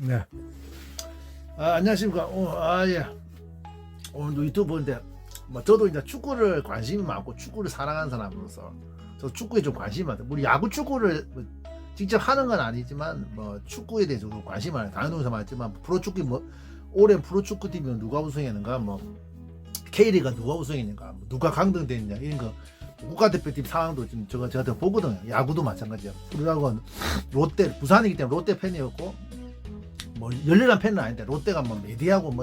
네. 안녕하십니까. 예. 오늘도 유튜브 보는데, 저도 이제 축구를 관심이 많고, 축구를 사랑하는 사람으로서, 저 축구에 좀 관심이 많다. 우리 야구 축구를 직접 하는 건 아니지만, 축구에 대해서 좀 관심이 많아요. 다른 동사 많지만, 프로축구, 올해 프로축구팀은 누가 우승했는가, K리그가 누가 우승했는가, 누가 강등됐냐, 이런 거, 국가대표팀 상황도 지금 저한테 보거든요. 야구도 마찬가지야. 그러다가 롯데, 부산이기 때문에 롯데 팬이었고, 열렬한 팬은 아닌데 롯데가 메디하고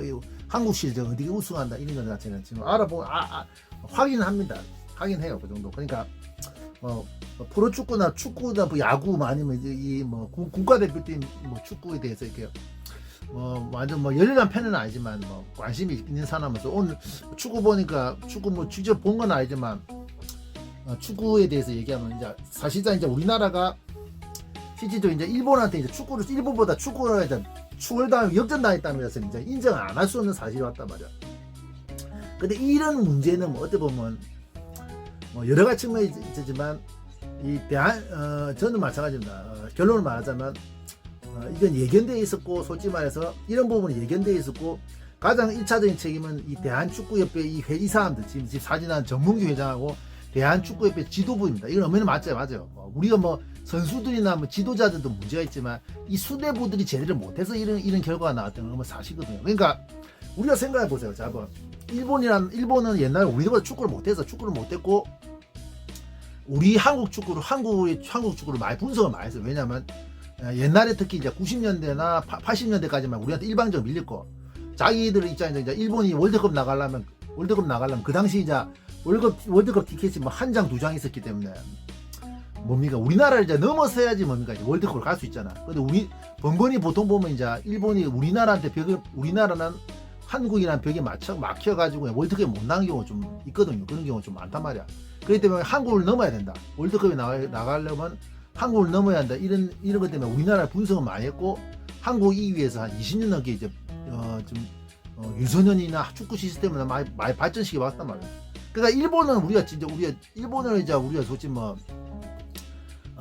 한국 시리즈 어디가 우승한다 이런 것 자체는 지금 알아보고 확인합니다. 확인해요. 그 정도. 그러니까 프로축구나 축구나 야구 아니면 이 국가대표팀 축구에 대해서 이렇게 완전 열렬한 팬은 아니지만 관심이 있는 사람으로서 오늘 축구 보니까 축구 직접 본 건 아니지만 축구에 대해서 얘기하면 이제 사실상 이제 우리나라가 실제로 이제 일본한테 이제 일본보다 축구를 이제 추월당 역전당했다는 것을 이제 인정을 안 할 수 없는 사실이 왔단 말이야. 근데 이런 문제는 어떻게 보면 여러 가지 측면이 있지만 이 저는 마찬가지입니다. 결론을 말하자면 이건 예견되어 있었고 솔직히 말해서 이런 부분이 예견되어 있었고 가장 1차적인 책임은 이 대한축구협회 이 사람들 지금 사진한 정문규 회장하고 대한축구협회 지도부입니다. 이건 엄연히 맞아요. 우리가 선수들이나 지도자들도 문제가 있지만 이 수뇌부들이 제대로 못해서 이런 결과가 나왔다는 건 사실이거든요. 그러니까 우리가 생각해 보세요. 자, 일본은 옛날에 우리보다 축구를 못했고 우리 한국 축구를 많이 분석을 많이 했어요. 왜냐하면 옛날에 특히 이제 90년대나 80년대까지만 우리한테 일방적으로 밀렸고 자기들 입장에서 이제 일본이 월드컵 나가려면 그 당시 이제 월드컵 티켓이 한 장, 두 장 있었기 때문에 우리나라를 이제 넘어서야지 이제 월드컵을 갈 수 있잖아. 근데 번번이 보통 보면 이제 일본이 우리나라는 한국이라는 벽에 막혀가지고 월드컵에 못 나가는 경우가 좀 있거든요. 그런 경우가 좀 많단 말이야. 그렇기 때문에 한국을 넘어야 된다. 월드컵에 나가려면 한국을 넘어야 한다. 이런 것 때문에 우리나라 분석을 많이 했고 한국 이기 위해서 한 20년 넘게 이제 유소년이나 축구 시스템을 많이 발전시켜 왔단 말이야. 그러니까 일본은 우리가 솔직히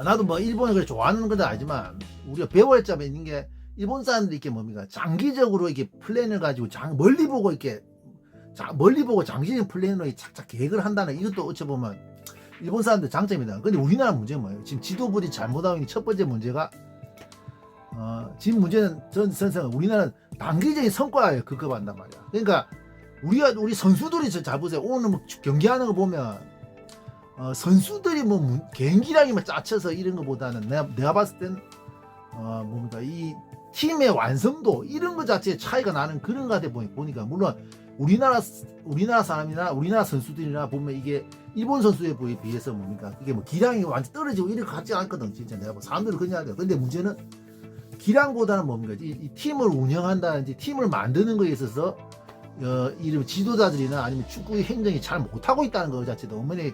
나도 일본을 그렇게 좋아하는 건 아니지만 우리가 배워야 점에 있는 게 일본 사람들이 이렇게 장기적으로 이렇게 플랜을 가지고 멀리 보고 장기적인 플랜으로 착착 계획을 한다는 이것도 어찌 보면 일본 사람들 장점이다. 근데 우리나라 문제는 뭐예요? 지금 지도부들이 잘못하고 있는 첫 번째 문제가 지금 문제는 전 선생은 우리나라는 단기적인 성과에 급급한단 말이야. 그러니까 우리 선수들이 잘 보세요. 오늘 경기하는 거 보면 선수들이 개인기량이 짜쳐서 이런 것보다는 내가 봤을 땐 이 팀의 완성도 이런 것 자체에 차이가 나는 그런 것 같아 보니까 물론 우리나라 사람이나 우리나라 선수들이나 보면 이게 일본 선수에 비해서 이게 기량이 완전 떨어지고 이런 것 같지 않거든. 진짜 내가 사람들은 그냥 하죠. 근데 문제는 기량보다는 이 팀을 운영한다든지 팀을 만드는 거에 있어서 이런 지도자들이나 아니면 축구의 행정이 잘 못하고 있다는 것 자체도 어머니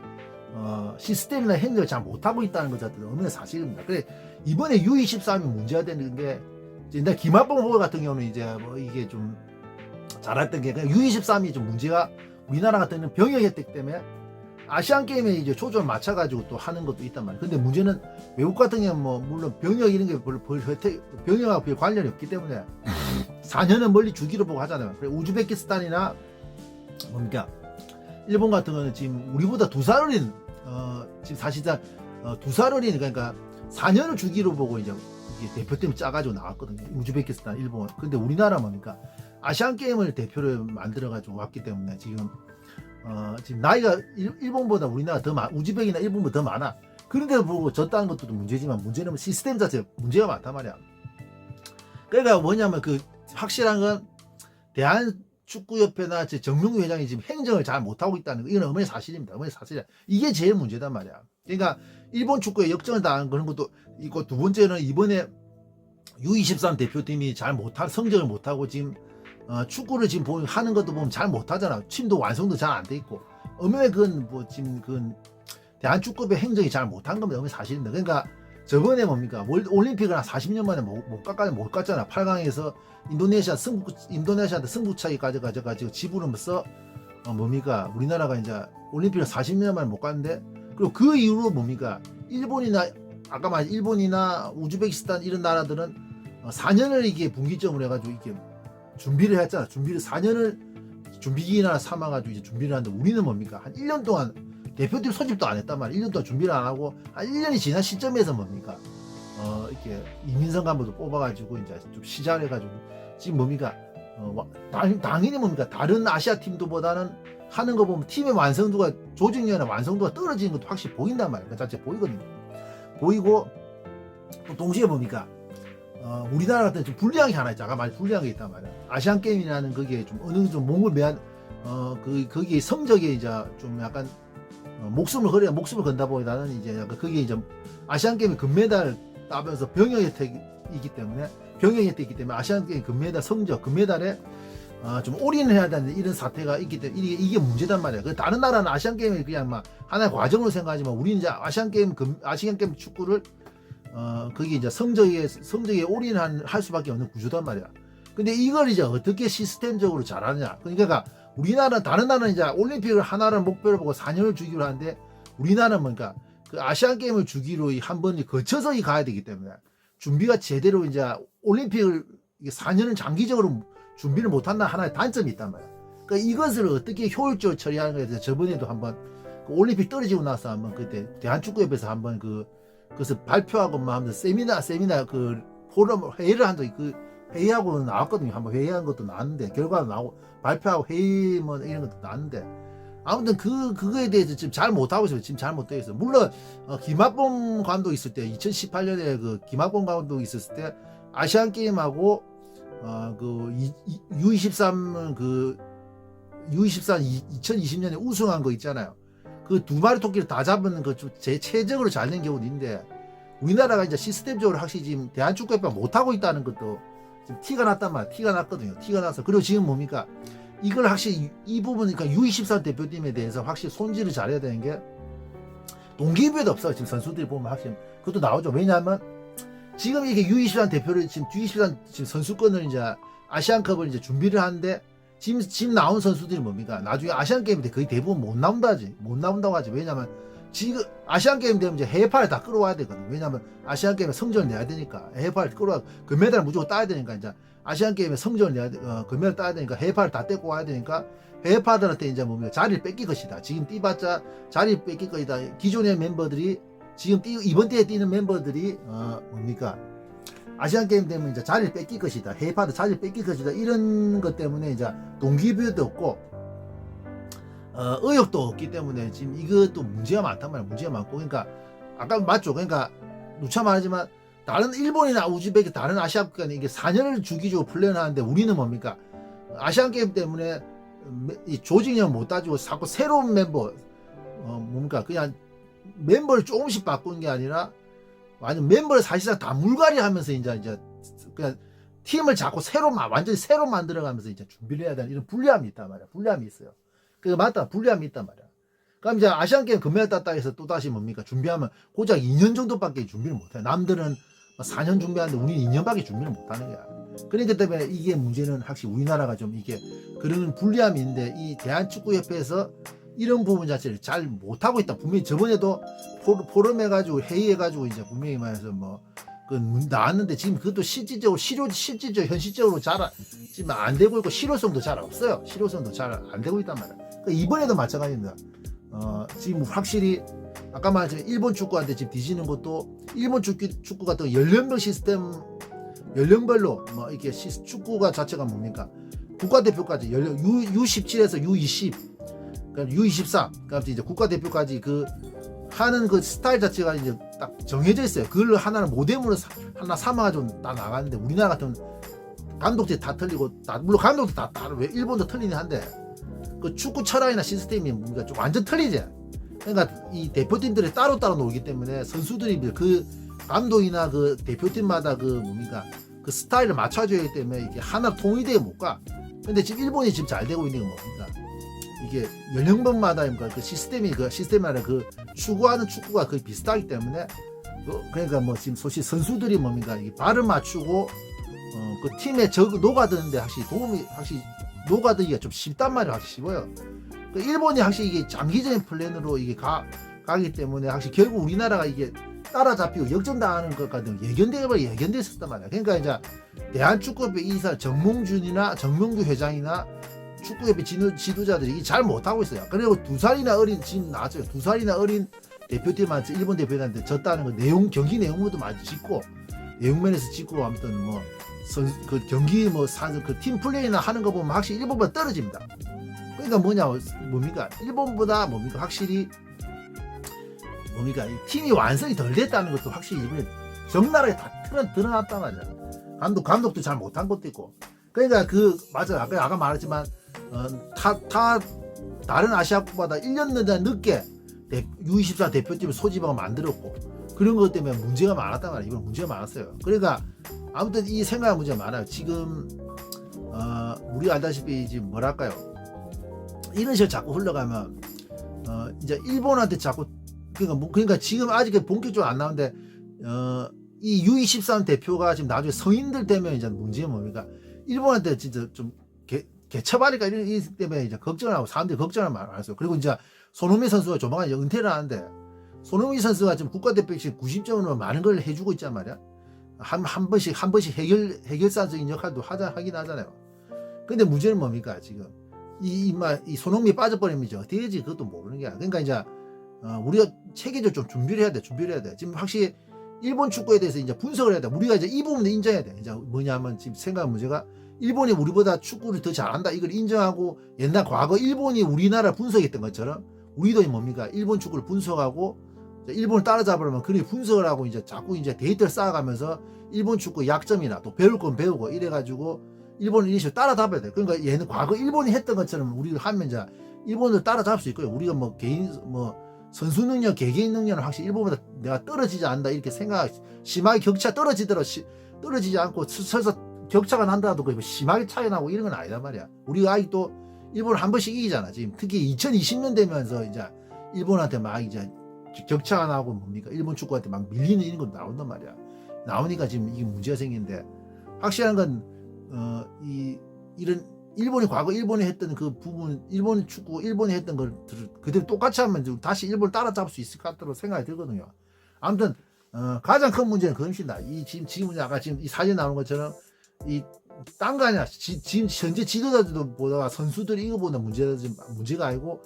시스템이나 행정을 잘 못하고 있다는 것 자체도 어머니 사실입니다. 그래 이번에 U23이 문제가 되는 게 이제 김학범 후보 같은 경우는 이제 이게 좀 잘했던 게 U23이 좀 문제가 우리나라 같은 경우는 병역 혜택 때문에 아시안 게임에 이제 초점을 맞춰가지고 또 하는 것도 있단 말이에요. 근데 문제는 외국 같은 경우는 물론 병역 이런 게 병역하고 별 관련이 없기 때문에 4년은 멀리 주기로 보고 하잖아요. 그래 우즈베키스탄이나 일본 같은 거는 지금 우리보다 2살 어린 지금 사실상 2살 어린 그러니까 4년을 주기로 보고 이제 대표팀을 짜가지고 나왔거든요. 우즈베키스탄, 일본. 근데 우리나라 아시안 게임을 대표를 만들어가지고 왔기 때문에 지금 나이가 일본보다 우리나라 우즈벡이나 일본보다 더 많아. 그런데도 보고 졌다는 것도 문제지만 문제는 시스템 자체 문제가 많단 말이야. 그러니까 뭐냐면 확실한 건 대한축구협회나 정명규 회장이 지금 행정을 잘 못하고 있다는 거 이건 어머니 사실입니다. 어머니 사실이야. 이게 제일 문제단 말이야. 그러니까 일본 축구에 역전을 당한 그런 것도 있고 두 번째는 이번에 U23 대표팀이 성적을 못하고 지금 축구를 지금 하는 것도 보면 잘 못하잖아. 팀도 완성도 잘 안 돼 있고 어머니 지금 대한축구협회 행정이 잘 못한 겁니다. 어머니 사실입니다. 그러니까 저번에 올림픽을 한 40년 만에 못 갔잖아. 8강에서 인도네시아한테 승부차기 가져가지고 지부르면서 우리나라가 이제 올림픽을 40년 만에 못 갔는데 그리고 그 이후로 일본이나 아까 말한 일본이나 우즈베키스탄 이런 나라들은 4년을 이게 분기점으로 해가지고 이게 준비를 했잖아. 준비를 4년을 준비기나 삼아가지고 이제 준비를 하는데 우리는 뭡니까? 한 1년 동안 대표팀 소집도 안 했단 말이야. 1년 동안 준비를 안 하고 한 1년이 지난 시점에서 뭡니까? 이렇게 이민성 간부도 뽑아가지고 이제 좀 시작을 해가지고 지금 뭡니까? 당연히 뭡니까? 다른 아시아 팀들보다는 하는 거 보면 팀의 완성도가 조직력이나 완성도가 떨어지는 것도 확실히 보인단 말이야. 그 자체 보이거든요. 보이고 또 동시에 뭡니까? 우리나라 같은 좀 불리한 게 하나 있잖아. 아까 말 불리한 게 있단 말이야. 아시안 게임이라는 그게 좀 어느 정도 몸을 매한 거기에 성적에 이제 좀 약간 목숨을 건다 보다는 이제 약간 그게 이제 아시안 게임 금메달 따면서 병역 혜택이기 때문에 아시안 게임 금메달 성적 금메달에 좀 올인을 해야 되는 이런 사태가 있기 때문에 이게 문제단 말이야. 그 다른 나라는 아시안 게임을 그냥 막 하나의 과정으로 생각하지만 우리는 이제 아시안 게임 축구를 그게 이제 성적에 올인할 수밖에 없는 구조단 말이야. 근데 이걸 이제 어떻게 시스템적으로 잘하느냐. 그러니까 다른 나라는 이제 올림픽을 하나를 목표로 보고 4년을 주기로 하는데 우리나라는 뭔가 그 아시안 게임을 주기로 한 번이 거쳐서 가야 되기 때문에 준비가 제대로 이제 올림픽을 4년을 장기적으로 준비를 못한다 하나의 단점이 있단 말이야. 그러니까 이것을 어떻게 효율적으로 처리하는 거에 대해서 저번에도 한번 그 올림픽 떨어지고 나서 한번 그때 대한축구협에서 한번 그것을 발표하고 막 하면서 세미나 그 포럼 회의를 한 적이 그 회의하고 나왔거든요. 한번 회의한 것도 나왔는데 결과도 나오고 발표하고 회의 뭐 이런 것도 나왔는데 아무튼 그거에 대해서 지금 잘 못하고 있어요. 지금 잘 못되어 있어요. 물론 김학범 감독 있을 때 2018년에 그 김학범 감독 있었을 때 아시안 게임하고 U23 2020년에 우승한 거 있잖아요. 그 두 마리 토끼를 다 잡은 그 제 최적으로 잘 된 경우도 있는데 우리나라가 이제 시스템적으로 확실히 지금 대한축구협회가 못하고 있다는 것도 지금 티가 났단 말이야. 티가 났거든요. 티가 나서. 그리고 지금 뭡니까? 이걸 확실히 이 부분, 그러니까 U23 대표팀에 대해서 확실히 손질을 잘해야 되는 게 동기부여도 없어요. 지금 선수들이 보면 확실히 그것도 나오죠. 왜냐하면 지금 이게 U23 대표를 지금 선수권을 이제 아시안컵을 이제 준비를 하는데 지금 나온 선수들이 뭡니까? 나중에 아시안 게임 때 거의 대부분 못 나온다고 하지. 왜냐면 지금 아시안 게임 되면 이제 해외파를 다 끌어와야 되거든요. 왜냐면 아시안 게임에 성적을 내야 되니까 해외파를 끌어와 금메달을 무조건 따야 되니까 이제 아시안 게임에 성적을 내야 금메달 따야 되니까 해외파를 다 떼고 와야 되니까 해외파들한테 이제 뭡니까? 자리를 뺏길 것이다. 지금 뛰봤자 자리를 뺏길 것이다. 기존의 멤버들이 지금 이번 때에 뛰는 멤버들이 뭡니까? 아시안 게임 되면 이제 자리를 뺏길 것이다. 해외파도 자리를 뺏길 것이다. 이런 것 때문에 이제 동기부여도 없고 의욕도 없기 때문에 지금 이것도 문제가 많단 말이야. 문제가 많고 그러니까 아까 맞죠. 그러니까 누차 말하지만 다른 일본이나 우즈베키 다른 아시아 국가는 이게 4년을 주기적으로 플랜을 하는데 우리는 뭡니까? 아시안 게임 때문에 이 조직력 못 따지고 자꾸 새로운 멤버 뭡니까? 그냥 멤버를 조금씩 바꾸는 게 아니라 완전 멤버를 사실상 다 물갈이 하면서 이제 그냥 팀을 자꾸 완전히 새로 만들어가면서 이제 준비를 해야 되는 이런 불리함이 있단 말이야. 불리함이 있어요. 그게 맞다. 불리함이 있단 말이야. 그럼 이제 아시안게임 금메달 땄다 해서 또다시 뭡니까? 준비하면 고작 2년 정도밖에 준비를 못해. 남들은 4년 준비하는데 우리는 2년밖에 준비를 못하는 거야. 그러니까 때문에 이게 문제는 확실히 우리나라가 좀 이게 그런 불리함이 있는데 이 대한축구협회에서 이런 부분 자체를 잘 못하고 있다. 분명히 저번에도 포럼 해가지고 회의해가지고 이제 분명히 말해서 그 나왔는데 지금 그것도 실질적으로 현실적으로 지금 안 되고 있고 실효성도 잘 없어요. 실효성도 잘 안 되고 있단 말이야. 그러니까 이번에도 마찬가지입니다. 지금 확실히 아까 말했지만 일본 축구한테 지금 뒤지는 것도 일본 축구 같은 연령별 시스템 연령별로 이렇게 축구가 자체가 뭡니까? 국가대표까지 U17에서 U20 그러니까 U24 그러니까 이제 국가대표까지 하는 그 스타일 자체가 이제 딱 정해져 있어요. 그걸 하나는 모뎀으로 하나 삼아가지고 다 나가는데 우리나라 같은 감독들이 다 틀리고 물론 감독도 다 왜 일본도 틀리긴 한데 그 축구 철학이나 시스템이 뭔가 좀 완전 틀리지. 그러니까 이 대표팀들이 따로따로 놀기 때문에 선수들이 그 감독이나 그 대표팀마다 그 스타일을 맞춰줘야 하기 때문에 이게 하나 통일되게 못 가. 근데 지금 일본이 지금 잘 되고 있는 건 뭡니까? 이게 연령별마다 그 시스템이 그 추구하는 축구가 거의 비슷하기 때문에 그러니까 지금 소위 선수들이 이게 발을 맞추고 그 팀에 녹아드는데 확실히 녹아들기가 좀 쉽단 말이에요. 확실히 쉬워요. 일본이 확실히 이게 장기적인 플랜으로 이게 가기 때문에 확실히 결국 우리나라가 이게 따라잡히고 역전당하는 것까지 예견됐었단 말이야. 그러니까 이제 대한축구협회 이사 정몽규 회장이나 축구협회 지도자들이 잘 못하고 있어요. 그리고 2살이나 어린 지금 나왔어요. 2살이나 어린 대표팀한테 일본 대표팀한테 졌다는 거 경기 내용으로도 많이 짚고 내용면에서 짚고 아무튼 뭐 그 경기 그 팀 플레이나 하는 거 보면 확실히 일본보다 떨어집니다. 그러니까 뭡니까? 일본보다 확실히 이 팀이 완성이 덜 됐다는 것도 확실히 이번에 적나라하게 다 드러났단 말이야. 감독도 잘 못한 것도 있고. 그러니까 맞아. 아까 말했지만 다른 아시아국보다 1년 늦게 U24 대표팀을 소집하고 만들었고 그런 것 때문에 문제가 많았단 말이야. 이번 문제가 많았어요. 그러니까 아무튼 이 생각의 문제가 많아요. 지금 우리가 알다시피 지금 뭐랄까요? 이런 식으로 자꾸 흘러가면 이제 일본한테 자꾸 그러니까 지금 아직 본격적으로 안 나오는데 이 U23 대표가 지금 나중에 성인들 되면 이제 문제가 뭡니까? 일본한테 진짜 좀 개처발이니까 이 때문에 이제 걱정을 하고 사람들이 걱정을 많았어요. 그리고 이제 손흥민 선수가 조만간 은퇴를 하는데 손흥민 선수가 지금 국가대표씩 90점으로 많은 걸 해주고 있단 말이야. 한 번씩 해결사적인 역할도 하긴 하잖아요. 근데 문제는 뭡니까? 지금 이 손흥민이 빠져버리면 이제 어떻게 되지? 그것도 모르는 게야. 그러니까 이제 우리가 체계적으로 좀 준비를 해야 돼. 지금 확실히 일본 축구에 대해서 이제 분석을 해야 돼. 우리가 이제 이 부분을 인정해야 돼. 이제 뭐냐면 지금 생각한 문제가 일본이 우리보다 축구를 더 잘한다. 이걸 인정하고 옛날 과거 일본이 우리나라 분석했던 것처럼 우리도 뭡니까? 일본 축구를 분석하고 일본을 따라잡으려면 그렇게 분석을 하고 이제 자꾸 이제 데이터를 쌓아가면서 일본 축구 약점이나 또 배울 건 배우고 이래가지고 일본을 이런 식으로 따라잡아야 돼. 그러니까 얘는 과거 일본이 했던 것처럼 우리가 하면 이제 일본을 따라잡을 수 있고요. 우리가 선수 능력, 개개인 능력은 확실히 일본보다 내가 떨어지지 않는다 이렇게 심하게 격차 떨어지지 않고 서서 격차가 난다도 심하게 차이 나고 이런 건 아니란 말이야. 우리가 아직도 일본을 한 번씩 이기잖아. 지금 특히 2020년 되면서 이제 일본한테 막 이제 격차가 나고 일본 축구한테 막 밀리는 이런 거 나온단 말이야. 나오니까 지금 이게 문제가 생기는데 확실한 건 이런 일본이 과거 일본이 했던 그 부분 일본 축구 일본이 했던 걸 그대로 똑같이 하면 다시 일본을 따라잡을 수 있을 것 같다고 생각이 들거든요. 아무튼 가장 큰 문제는 그것이다. 지금 아까 지금 이 사진 나오는 것처럼 딴 거 아니야. 지금 현재 지도자들보다 선수들이 이거보다 문제가 아니고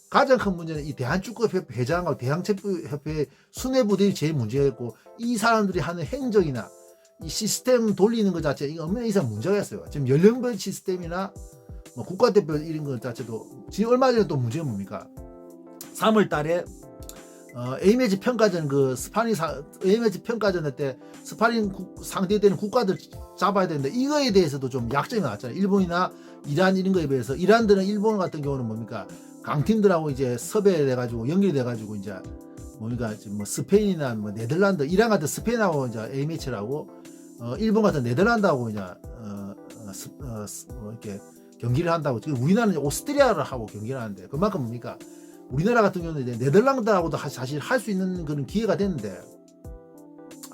가장 큰 문제는 이 대한축구협회 회장과 대한축구협회 수뇌부들이 제일 문제였고 이 사람들이 하는 행정이나 이 시스템 돌리는 것 자체 이거 없는 이상 문제가 있어요. 지금 연령별 시스템이나 국가대표 이런 것 자체도 지금 얼마 전에 또 문제가 뭡니까? 3월 달에 A매치 평가전 A매치 평가전 때 스파링 상대되는 국가들 잡아야 되는데 이거에 대해서도 좀 약점이 나왔잖아요. 일본이나 이란 이런 거에 비해서 이란들은 일본 같은 경우는 뭡니까? 강팀들하고 이제 섭외돼가지고 연결돼가지고 이제 지금 스페인이나 네덜란드, 이란 같은 스페인하고 이제 A 매치를 하고 일본 같은 네덜란드하고 이제 이렇게 경기를 한다고. 지금 우리나라는 오스트리아를 하고 경기를 하는데 그만큼 뭡니까? 우리나라 같은 경우는 이제 네덜란드하고도 사실 할 수 있는 그런 기회가 됐는데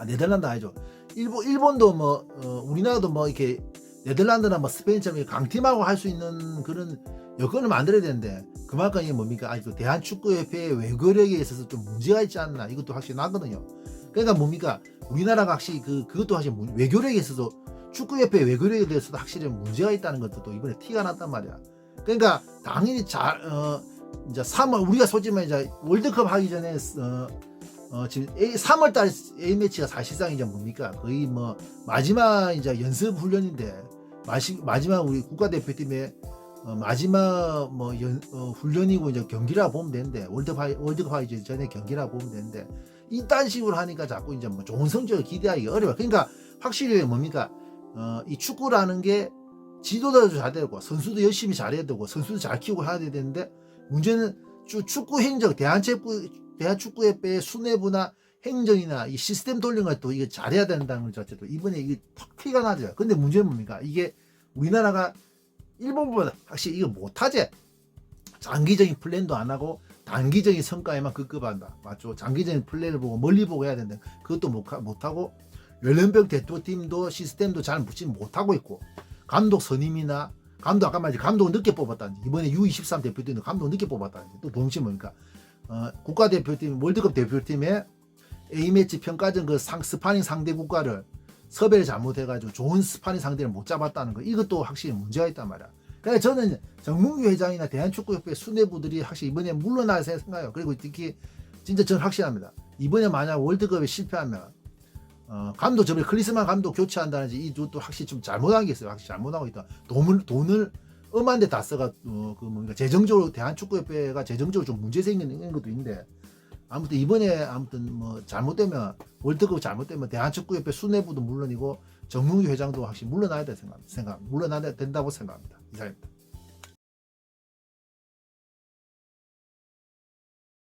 네덜란드 아니죠. 일본도 우리나라도 이렇게 네덜란드나 스페인처럼 강팀하고 할 수 있는 그런 여건을 만들어야 되는데 그만큼 이게 뭡니까? 아직도 대한축구협회의 외교력에 있어서 좀 문제가 있지 않나 이것도 확실히 나거든요. 그러니까 뭡니까? 우리나라가 확실히 그것도 확실히 외교력에 있어서 축구협회 외교력에 대해서도 확실히 문제가 있다는 것도 또 이번에 티가 났단 말이야. 그러니까 당연히 이제 3월 우리가 솔직히 이제 월드컵 하기 전에 지금 3월달 A 매치가 사실상 이제 뭡니까? 거의 마지막 이제 연습 훈련인데 마지막 우리 국가대표팀의 마지막 훈련이고 이제 경기라 보면 되는데 월드컵 하기 전에 경기라 보면 되는데 이딴 식으로 하니까 자꾸 이제 좋은 성적을 기대하기 어려워. 그러니까 확실히 뭡니까? 이 축구라는 게 지도자도 잘 되고 선수도 열심히 잘해야 되고 선수도 잘 키우고 해야 되는데 문제는 축구 행정 대한축구협회의 수뇌부나 행정이나 이 시스템 돌리는 것도 이게 잘해야 된다는 것 자체도 이번에 이게 턱 티가 나죠. 근데 문제는 뭡니까? 이게 우리나라가 일본보다 확실히 이거 못하지. 장기적인 플랜도 안 하고 단기적인 성과에만 급급한다. 맞죠? 장기적인 플랜을 보고 멀리 보고 해야 된다. 그것도 못하고 연령별 대표팀도 시스템도 잘 붙지 못하고 있고 감독 선임이나 아까 말했지 감독을 늦게 뽑았다든지 이번에 U23 대표팀도 감독을 늦게 뽑았다든지 또 동시에 뭡니까? 국가대표팀 월드컵 대표팀에 A매치 평가전 그 스파링 상대 국가를 섭외를 잘못해가지고 좋은 스파링 상대를 못 잡았다는 거, 이것도 확실히 문제가 있단 말이야. 그래서 저는 정몽규 회장이나 대한축구협회 수뇌부들이 확실히 이번에 물러날 생각해요. 그리고 특히 진짜 저는 확실합니다. 이번에 만약 월드컵에 실패하면 감독 저번에 클리스만 감독 교체한다는지 이 두 또 확실히 좀 잘못한 게 있어요. 확실히 잘못하고 있다. 돈을 엄한 데 다 써가 그 뭔가 재정적으로 대한축구협회가 재정적으로 좀 문제 생기는 것도 있는데, 아무튼 이번에 아무튼 뭐 잘못되면 월드컵 잘못되면 대한축구협회 수뇌부도 물론이고 정몽규 회장도 확실히 물러나야 된다고 생각합니다. 이상입니다.